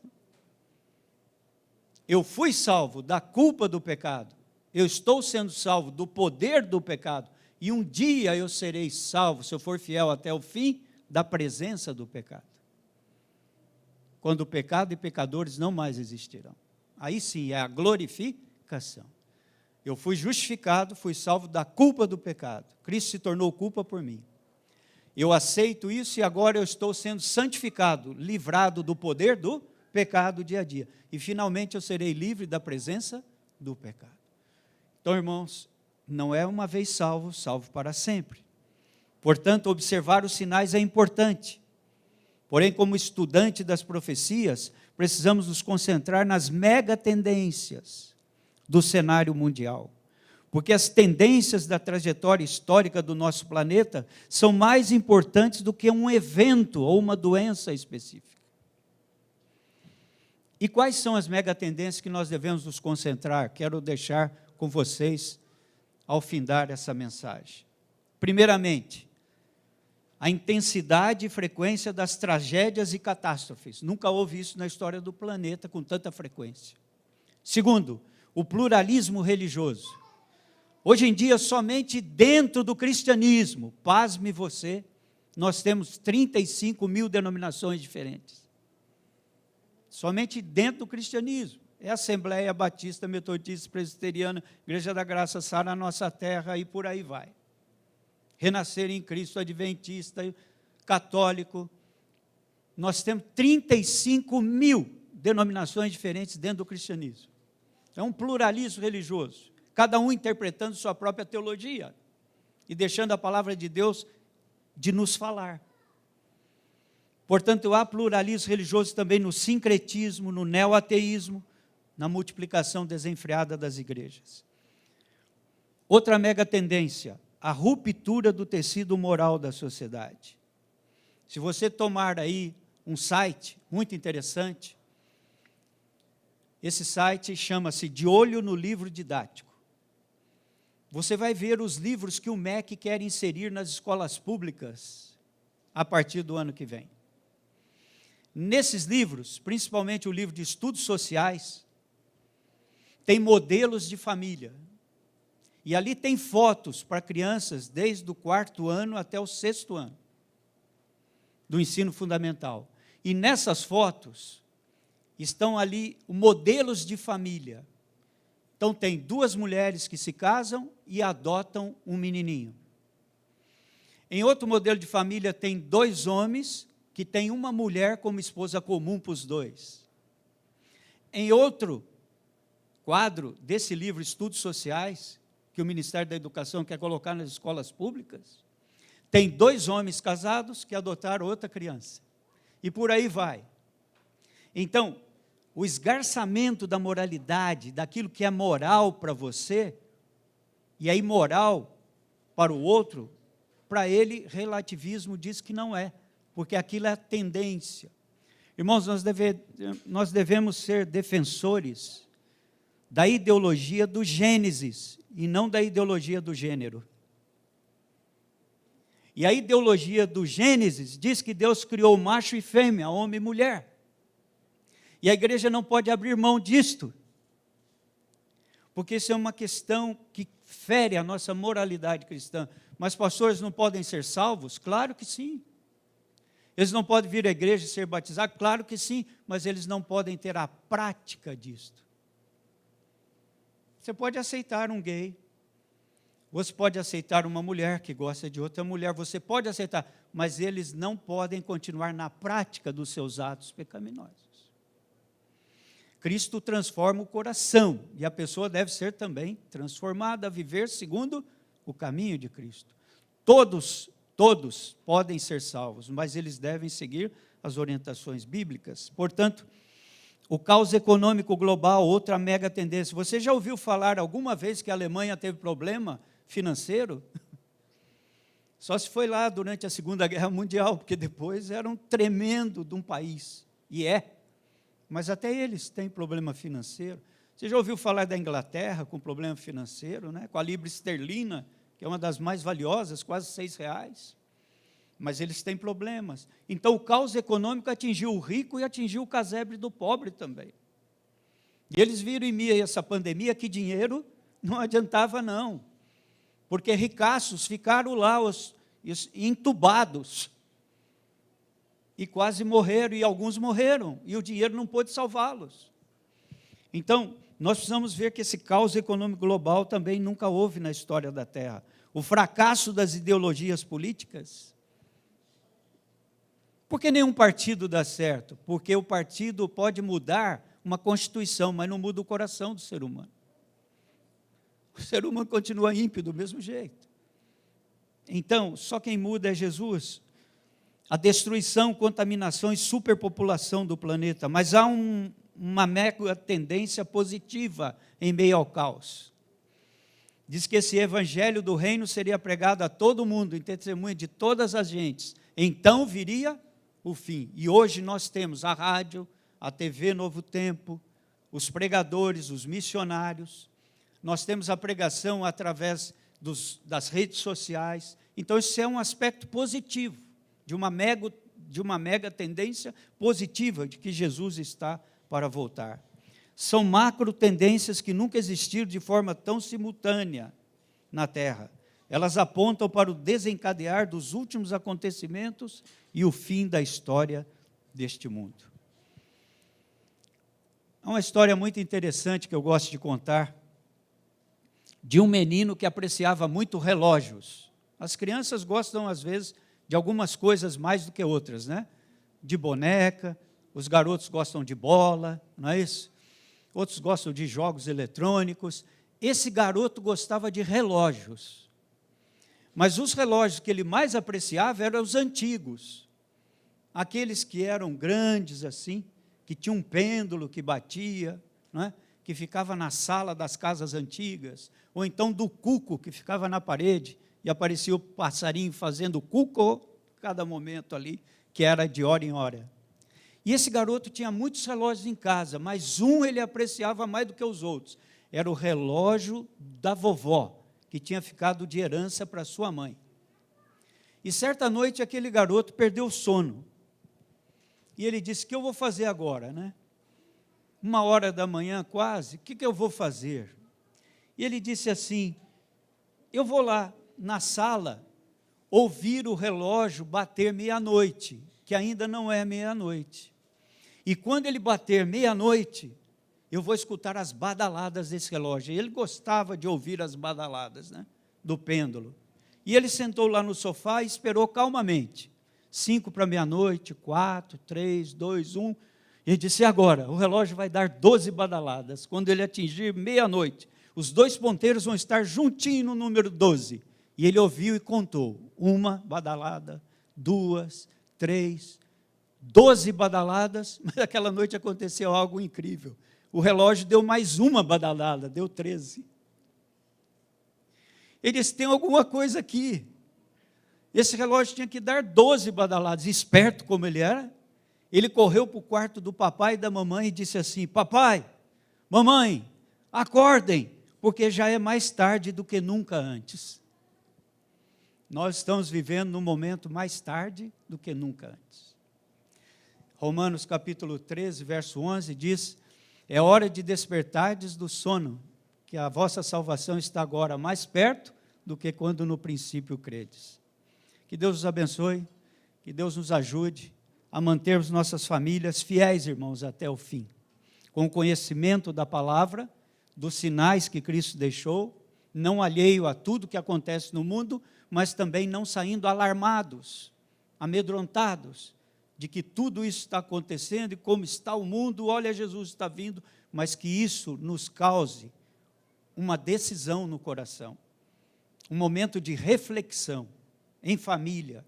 Eu fui salvo da culpa do pecado. Eu estou sendo salvo do poder do pecado. E um dia eu serei salvo, se eu for fiel até o fim, da presença do pecado. Quando o pecado e pecadores não mais existirão. Aí sim é a glorificação. Eu fui justificado, fui salvo da culpa do pecado. Cristo se tornou culpa por mim. Eu aceito isso e agora eu estou sendo santificado, livrado do poder do pecado dia a dia. E finalmente eu serei livre da presença do pecado. Então, irmãos, não é uma vez salvo, salvo para sempre. Portanto, observar os sinais é importante. Porém, como estudante das profecias, precisamos nos concentrar nas mega tendências do cenário mundial. Porque as tendências da trajetória histórica do nosso planeta são mais importantes do que um evento ou uma doença específica. E quais são as mega tendências que nós devemos nos concentrar? Quero deixar com vocês ao findar essa mensagem. Primeiramente, a intensidade e frequência das tragédias e catástrofes. Nunca houve isso na história do planeta com tanta frequência. Segundo, o pluralismo religioso. Hoje em dia, somente dentro do cristianismo, pasme você, nós temos 35 mil denominações diferentes. Somente dentro do cristianismo. É Assembleia Batista, Metodista, Presbiteriana, Igreja da Graça, Sara, Nossa Terra, e por aí vai. Renascer em Cristo, Adventista, Católico. Nós temos 35 mil denominações diferentes dentro do cristianismo. É um pluralismo religioso, cada um interpretando sua própria teologia e deixando a palavra de Deus de nos falar. Portanto, há pluralismo religioso também no sincretismo, no neoateísmo, na multiplicação desenfreada das igrejas. Outra mega tendência, a ruptura do tecido moral da sociedade. Se você tomar aí um site muito interessante, esse site chama-se De Olho no Livro Didático. Você vai ver os livros que o MEC quer inserir nas escolas públicas a partir do ano que vem. Nesses livros, principalmente o livro de estudos sociais, tem modelos de família. E ali tem fotos para crianças desde o 4º ano até o 6º ano do ensino fundamental. E nessas fotos estão ali modelos de família. Então tem 2 mulheres que se casam e adotam um menininho. Em outro modelo de família tem 2 homens que têm uma mulher como esposa comum para os 2. Em outro quadro desse livro Estudos Sociais, que o Ministério da Educação quer colocar nas escolas públicas, tem 2 homens casados que adotaram outra criança. E por aí vai. Então, o esgarçamento da moralidade, daquilo que é moral para você, e é imoral para o outro, para ele, relativismo diz que não é, porque aquilo é a tendência. Irmãos, nós devemos ser defensores da ideologia do Gênesis, e não da ideologia do gênero. E a ideologia do Gênesis diz que Deus criou macho e fêmea, homem e mulher. E a igreja não pode abrir mão disto, porque isso é uma questão que fere a nossa moralidade cristã. Mas pastores não podem ser salvos? Claro que sim. Eles não podem vir à igreja e ser batizados? Claro que sim, mas eles não podem ter a prática disto. Você pode aceitar um gay, você pode aceitar uma mulher que gosta de outra mulher, você pode aceitar, mas eles não podem continuar na prática dos seus atos pecaminosos. Cristo transforma o coração, e a pessoa deve ser também transformada a viver segundo o caminho de Cristo. Todos podem ser salvos, mas eles devem seguir as orientações bíblicas. Portanto, o caos econômico global, outra mega tendência. Você já ouviu falar alguma vez que a Alemanha teve problema financeiro? Só se foi lá durante a Segunda Guerra Mundial, porque depois era um tremendo de um país, e é. Mas até eles têm problema financeiro. Você já ouviu falar da Inglaterra com problema financeiro, né? Com a libra esterlina, que é uma das mais valiosas, quase R$6. Mas eles têm problemas. Então, o caos econômico atingiu o rico e atingiu o casebre do pobre também. E eles viram em meio a essa pandemia que dinheiro não adiantava, não. Porque ricaços ficaram lá entubados. E quase morreram, e alguns morreram, e o dinheiro não pôde salvá-los. Então, nós precisamos ver que esse caos econômico global também nunca houve na história da Terra. O fracasso das ideologias políticas. Por que nenhum partido dá certo? Porque o partido pode mudar uma constituição, mas não muda o coração do ser humano. O ser humano continua ímpio do mesmo jeito. Então, só quem muda é Jesus. A destruição, contaminação e superpopulação do planeta, mas há uma mega tendência positiva em meio ao caos. Diz que esse evangelho do reino seria pregado a todo mundo, em testemunha de todas as gentes. Então viria o fim. E hoje nós temos a rádio, a TV Novo Tempo, os pregadores, os missionários. Nós temos a pregação através das redes sociais. Então isso é um aspecto positivo. De uma mega tendência positiva de que Jesus está para voltar. São macro tendências que nunca existiram de forma tão simultânea na Terra. Elas apontam para o desencadear dos últimos acontecimentos e o fim da história deste mundo. Há uma história muito interessante que eu gosto de contar, de um menino que apreciava muito relógios. As crianças gostam, às vezes, de algumas coisas mais do que outras, né? De boneca, os garotos gostam de bola, não é isso? Outros gostam de jogos eletrônicos. Esse garoto gostava de relógios. Mas os relógios que ele mais apreciava eram os antigos. Aqueles que eram grandes assim, que tinham um pêndulo que batia, não é? Que ficava na sala das casas antigas, ou então do cuco que ficava na parede, e aparecia o passarinho fazendo cuco cada momento ali, que era de hora em hora. E esse garoto tinha muitos relógios em casa, mas um ele apreciava mais do que os outros. Era o relógio da vovó, que tinha ficado de herança para sua mãe. E certa noite aquele garoto perdeu o sono. E ele disse: o que eu vou fazer agora, né? 1h da manhã quase, o que eu vou fazer? E ele disse assim: eu vou lá na sala ouvir o relógio bater meia-noite, que ainda não é meia-noite. E quando ele bater meia-noite, eu vou escutar as badaladas desse relógio. E ele gostava de ouvir as badaladas, né, do pêndulo. E ele sentou lá no sofá e esperou calmamente. 5 para meia-noite, 4, 3, 2, 1. E ele disse: agora, o relógio vai dar 12 badaladas. Quando ele atingir meia-noite, os 2 ponteiros vão estar juntinho no número 12. E ele ouviu e contou: 1 badalada, 2, 3, 12 badaladas. Mas aquela noite aconteceu algo incrível. O relógio deu mais 1 badalada, deu 13. Ele disse: tem alguma coisa aqui. Esse relógio tinha que dar 12 badaladas. Esperto como ele era, ele correu para o quarto do papai e da mamãe e disse assim: papai, mamãe, acordem, porque já é mais tarde do que nunca antes. Nós estamos vivendo num momento mais tarde do que nunca antes. Romanos capítulo 13, verso 11 diz: é hora de despertardes do sono, que a vossa salvação está agora mais perto do que quando no princípio credes. Que Deus nos abençoe, que Deus nos ajude a mantermos nossas famílias fiéis, irmãos, até o fim, com o conhecimento da palavra, dos sinais que Cristo deixou, não alheio a tudo que acontece no mundo, mas também não saindo alarmados, amedrontados, de que tudo isso está acontecendo e como está o mundo, olha, Jesus está vindo, mas que isso nos cause uma decisão no coração, um momento de reflexão em família,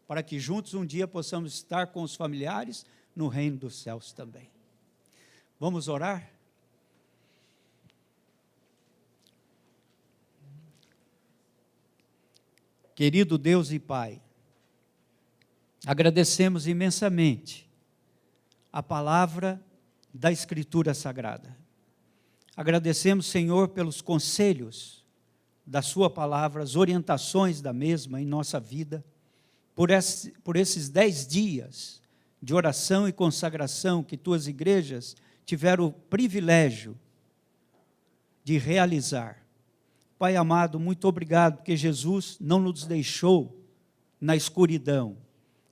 para que juntos um dia possamos estar com os familiares no reino dos céus também. Vamos orar? Querido Deus e Pai, agradecemos imensamente a palavra da Escritura Sagrada. Agradecemos, Senhor, pelos conselhos da sua palavra, as orientações da mesma em nossa vida, por esses 10 dias de oração e consagração que tuas igrejas tiveram o privilégio de realizar. Pai amado, muito obrigado, porque Jesus não nos deixou na escuridão,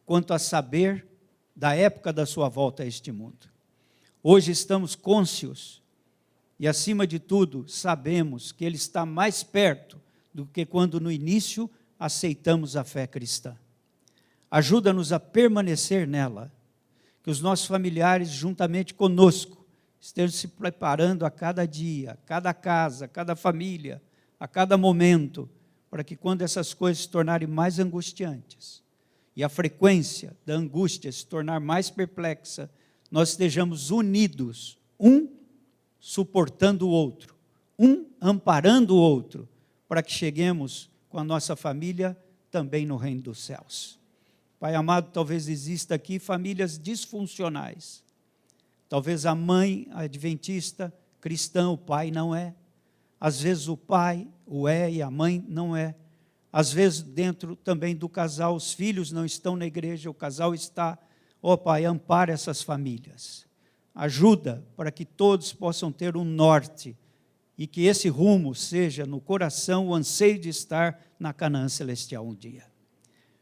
quanto a saber da época da sua volta a este mundo. Hoje estamos cônscios e, acima de tudo, sabemos que Ele está mais perto do que quando no início aceitamos a fé cristã. Ajuda-nos a permanecer nela, que os nossos familiares, juntamente conosco, estejam se preparando a cada dia, a cada casa, a cada família, a cada momento, para que quando essas coisas se tornarem mais angustiantes, e a frequência da angústia se tornar mais perplexa, nós estejamos unidos, um suportando o outro, um amparando o outro, para que cheguemos com a nossa família também no reino dos céus. Pai amado, talvez exista aqui famílias disfuncionais. Talvez a mãe adventista, cristã, o pai não é. Às vezes o pai o é e a mãe não é. Às vezes dentro também do casal, os filhos não estão na igreja, o casal está. Ó Pai, ampara essas famílias. Ajuda para que todos possam ter um norte e que esse rumo seja no coração o anseio de estar na Canaã celestial um dia.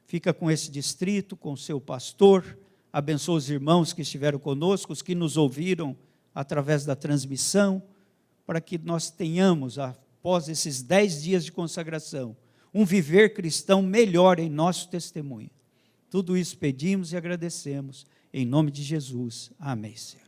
Fica com esse distrito, com o seu pastor, abençoa os irmãos que estiveram conosco, os que nos ouviram através da transmissão, para que nós tenhamos, após esses 10 dias de consagração, um viver cristão melhor em nosso testemunho. Tudo isso pedimos e agradecemos, em nome de Jesus. Amém, Senhor.